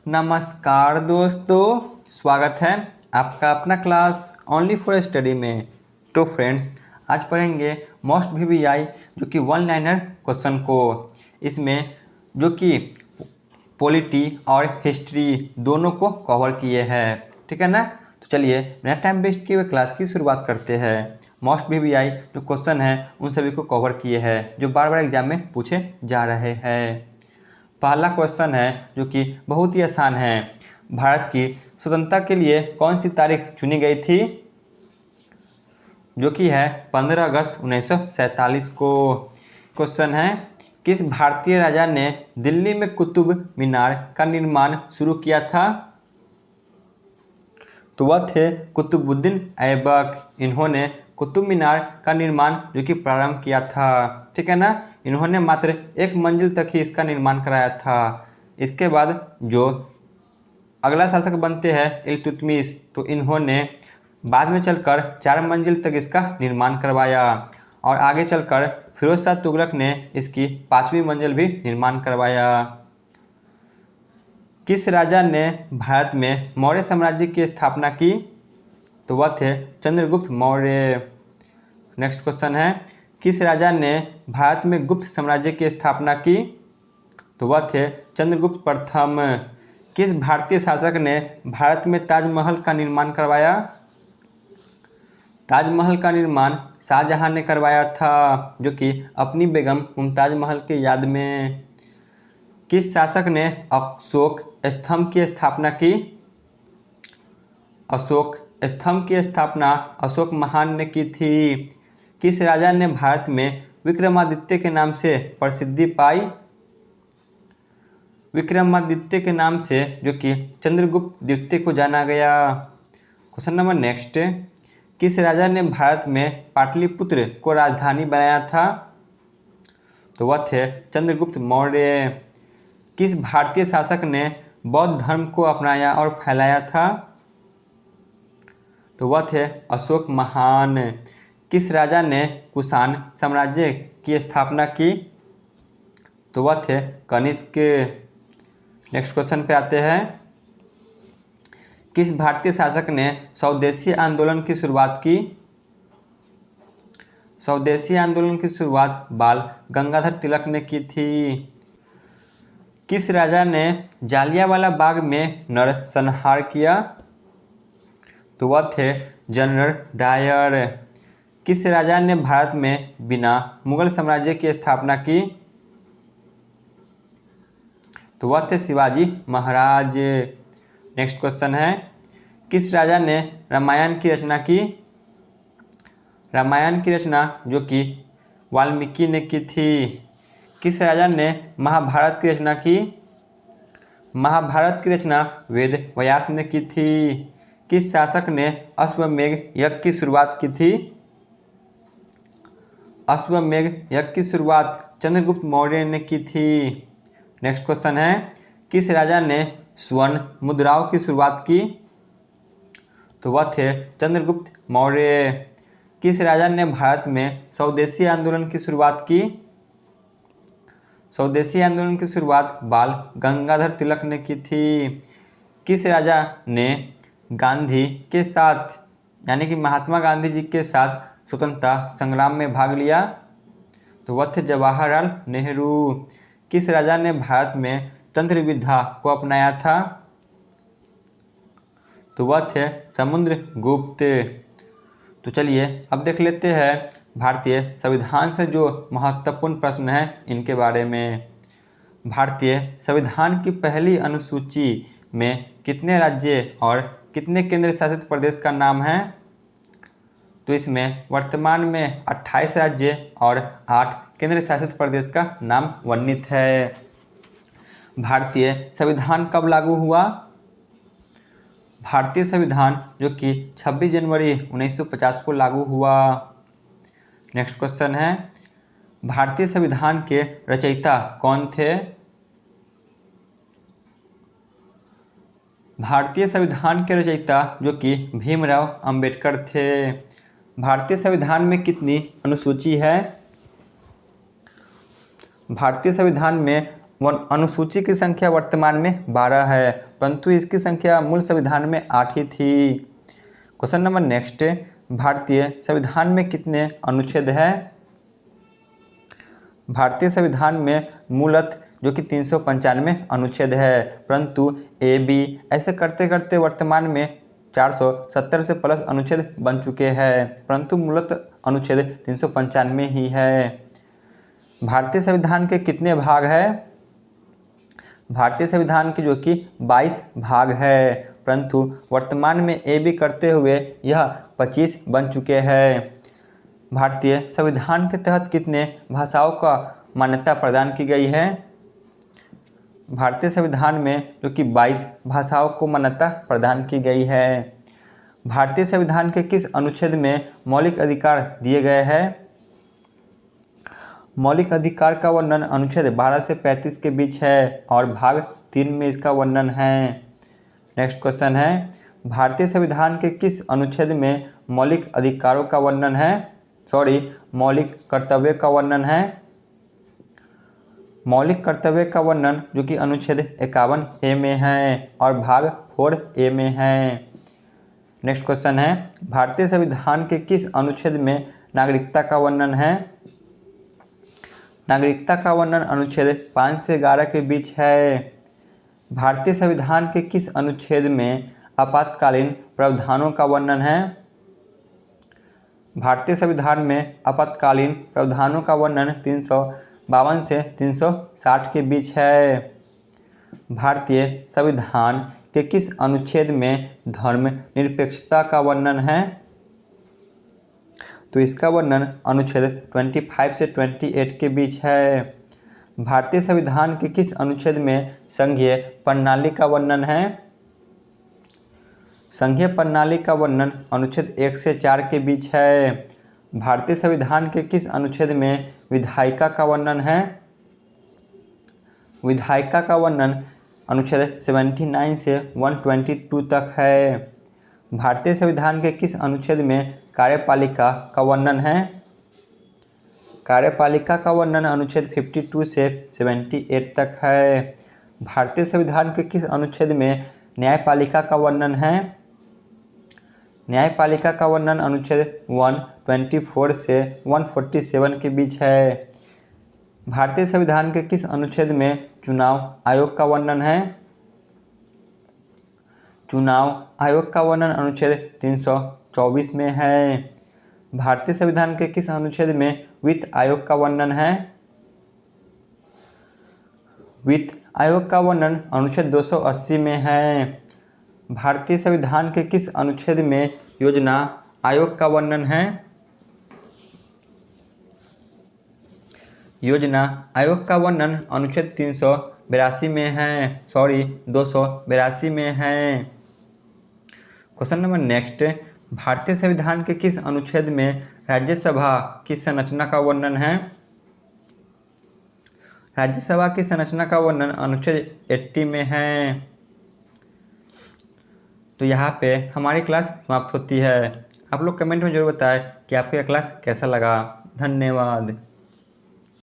नमस्कार दोस्तों, स्वागत है आपका अपना क्लास ओनली फॉर स्टडी में। तो फ्रेंड्स, आज पढ़ेंगे मोस्ट VBI जो कि वन लाइनर क्वेश्चन को। इसमें जो कि पॉलिटी और हिस्ट्री दोनों को कवर किए हैं, ठीक है ना। तो चलिए बिना टाइम वेस्ट किए हुए क्लास की शुरुआत करते हैं। मोस्ट VBI जो क्वेश्चन है उन सभी को कवर किए हैं जो बार बार एग्जाम में पूछे जा रहे हैं। पहला क्वेश्चन है जो कि बहुत ही आसान है। भारत की स्वतंत्रता के लिए कौन सी तारीख चुनी गई थी? जो कि है 15 अगस्त 1947 को। क्वेश्चन है, किस भारतीय राजा ने दिल्ली में कुतुब मीनार का निर्माण शुरू किया था? तो वह थे कुतुबुद्दीन ऐबक। इन्होंने कुतुब मीनार का निर्माण जो कि प्रारंभ किया था, ठीक है ना। इन्होंने मात्र एक मंजिल तक ही इसका निर्माण कराया था। इसके बाद जो अगला शासक बनते हैं इल्तुतमिश, तो इन्होंने बाद में चलकर 4 मंजिल तक इसका निर्माण करवाया और आगे चलकर फिरोज शाह तुगलक ने इसकी 5वीं मंजिल भी निर्माण करवाया। किस राजा ने भारत में मौर्य साम्राज्य की स्थापना की? तो वह थे चंद्रगुप्त मौर्य। नेक्स्ट क्वेश्चन है, किस राजा ने भारत में गुप्त साम्राज्य की स्थापना की? तो वह थे चंद्रगुप्त प्रथम। किस भारतीय शासक ने भारत में ताजमहल का निर्माण करवाया? ताजमहल का निर्माण शाहजहां ने करवाया था, जो कि अपनी बेगम मुमताज महल की याद में। किस शासक ने अशोक स्तंभ की स्थापना की? अशोक स्तंभ की स्थापना अशोक महान ने की थी। किस राजा ने भारत में विक्रमादित्य के नाम से प्रसिद्धि पाई? विक्रमादित्य के नाम से जो कि चंद्रगुप्त द्वितीय को जाना गया। क्वेश्चन नंबर नेक्स्ट, किस राजा ने भारत में पाटलिपुत्र को राजधानी बनाया था? तो वह थे चंद्रगुप्त मौर्य। किस भारतीय शासक ने बौद्ध धर्म को अपनाया और फैलाया था? तो वह थे अशोक महान। किस राजा ने कुषाण साम्राज्य की स्थापना की? तो वह थे कनिष्क। नेक्स्ट क्वेश्चन पे आते हैं, किस भारतीय शासक ने स्वदेशी आंदोलन की शुरुआत की? स्वदेशी आंदोलन की शुरुआत बाल गंगाधर तिलक ने की थी। किस राजा ने जालियांवाला बाग में नरसंहार किया? तो वह थे जनरल डायर। किस राजा ने भारत में बिना मुगल साम्राज्य की स्थापना की? तो वह थे शिवाजी महाराज। नेक्स्ट क्वेश्चन है, किस राजा ने रामायण की रचना की? रामायण की रचना जो कि वाल्मीकि ने की थी। किस राजा ने महाभारत की रचना की? महाभारत की रचना वेद व्यास ने की थी। किस शासक ने अश्वमेध यज्ञ की शुरुआत की थी? अश्वमेध यज्ञ की शुरुआत चंद्रगुप्त मौर्य ने की थी। नेक्स्ट क्वेश्चन है, किस राजा ने स्वर्ण मुद्राओं की शुरुआत की? तो वह थे चंद्रगुप्त मौर्य। किस राजा ने भारत में स्वदेशी आंदोलन की शुरुआत की? स्वदेशी आंदोलन की शुरुआत बाल गंगाधर तिलक ने की थी। किस राजा ने गांधी के साथ यानी कि महात्मा गांधी जी के साथ स्वतंत्रता संग्राम में भाग लिया? तो वह थे जवाहरलाल नेहरू। किस राजा ने भारत में तंत्र विद्या को अपनाया था? तो वह थे समुद्रगुप्त। तो चलिए अब देख लेते हैं भारतीय संविधान से जो महत्वपूर्ण प्रश्न है इनके बारे में। भारतीय संविधान की पहली अनुसूची में कितने राज्य और कितने केंद्र शासित प्रदेश का नाम है? तो इसमें वर्तमान में 28 राज्य और 8 केंद्र शासित प्रदेश का नाम वर्णित है। भारतीय संविधान कब लागू हुआ? भारतीय संविधान जो कि 26 जनवरी 1950 को लागू हुआ। नेक्स्ट क्वेश्चन है, भारतीय संविधान के रचयिता कौन थे? भारतीय संविधान के रचयिता जो कि भीमराव अंबेडकर थे। भारतीय संविधान में कितनी अनुसूची है? भारतीय संविधान में अनुसूची की संख्या वर्तमान में 12 है, परंतु इसकी संख्या मूल संविधान में 8 ही थी। क्वेश्चन नंबर नेक्स्ट, भारतीय संविधान में कितने अनुच्छेद हैं? भारतीय संविधान में मूलतः जो कि 395 अनुच्छेद है, परंतु ए बी ऐसे करते करते वर्तमान में 470 से प्लस अनुच्छेद बन चुके हैं, परंतु मूलतः अनुच्छेद 395 ही है। भारतीय संविधान के कितने भाग हैं? भारतीय संविधान के जो कि 22 भाग है, परंतु वर्तमान में ए बी करते हुए यह 25 बन चुके हैं। भारतीय संविधान के तहत कितने भाषाओं का मान्यता प्रदान की गई है? भारतीय संविधान में जो कि 22 भाषाओं को मान्यता प्रदान की गई है। भारतीय संविधान के किस अनुच्छेद में मौलिक अधिकार दिए गए हैं? मौलिक अधिकार का वर्णन अनुच्छेद 12 से 35 के बीच है और भाग 3 में इसका वर्णन है। नेक्स्ट क्वेश्चन है, भारतीय संविधान के किस अनुच्छेद में मौलिक अधिकारों का वर्णन है? मौलिक कर्तव्य का वर्णन है। मौलिक कर्तव्य का वर्णन जो कि अनुच्छेद 51 ए में है और भाग 4 ए में है। नेक्स्ट क्वेश्चन है, भारतीय संविधान के किस अनुच्छेद में नागरिकता का वर्णन है? नागरिकता का वर्णन अनुच्छेद 5 से 11 के बीच है। भारतीय संविधान के किस अनुच्छेद में आपातकालीन प्रावधानों का वर्णन है? भारतीय संविधान में आपातकालीन प्रावधानों का वर्णन 352 से 360 के बीच है। भारतीय संविधान के किस अनुच्छेद में धर्मनिरपेक्षता का वर्णन है? तो इसका वर्णन अनुच्छेद 25 से 28 के बीच है। भारतीय संविधान के किस अनुच्छेद में संघीय प्रणाली का वर्णन है? संघीय प्रणाली का वर्णन अनुच्छेद 1 से 4 के बीच है। भारतीय संविधान के किस अनुच्छेद में विधायिका का वर्णन है? विधायिका का वर्णन अनुच्छेद 79 से 122 तक है। भारतीय संविधान के किस अनुच्छेद में कार्यपालिका का वर्णन है? कार्यपालिका का वर्णन अनुच्छेद 52 से 78 तक है। भारतीय संविधान के किस अनुच्छेद में न्यायपालिका का वर्णन है? न्यायपालिका का वर्णन अनुच्छेद 124 से 147 के बीच है। भारतीय संविधान के किस अनुच्छेद में चुनाव आयोग का वर्णन है? चुनाव आयोग का वर्णन अनुच्छेद 324 में है। भारतीय संविधान के किस अनुच्छेद में वित्त आयोग का वर्णन है? वित्त आयोग का वर्णन अनुच्छेद 280 में है। भारतीय संविधान के किस अनुच्छेद में योजना आयोग का वर्णन है? योजना आयोग का वर्णन अनुच्छेद 382 में है, 282 में है। क्वेश्चन नंबर नेक्स्ट, भारतीय संविधान के किस अनुच्छेद में राज्यसभा की संरचना का वर्णन है? राज्यसभा की संरचना का वर्णन अनुच्छेद 80 में है। तो यहाँ पे हमारी क्लास समाप्त होती है। आप लोग कमेंट में जरूर बताएं कि आपको यह क्लास कैसा लगा। धन्यवाद।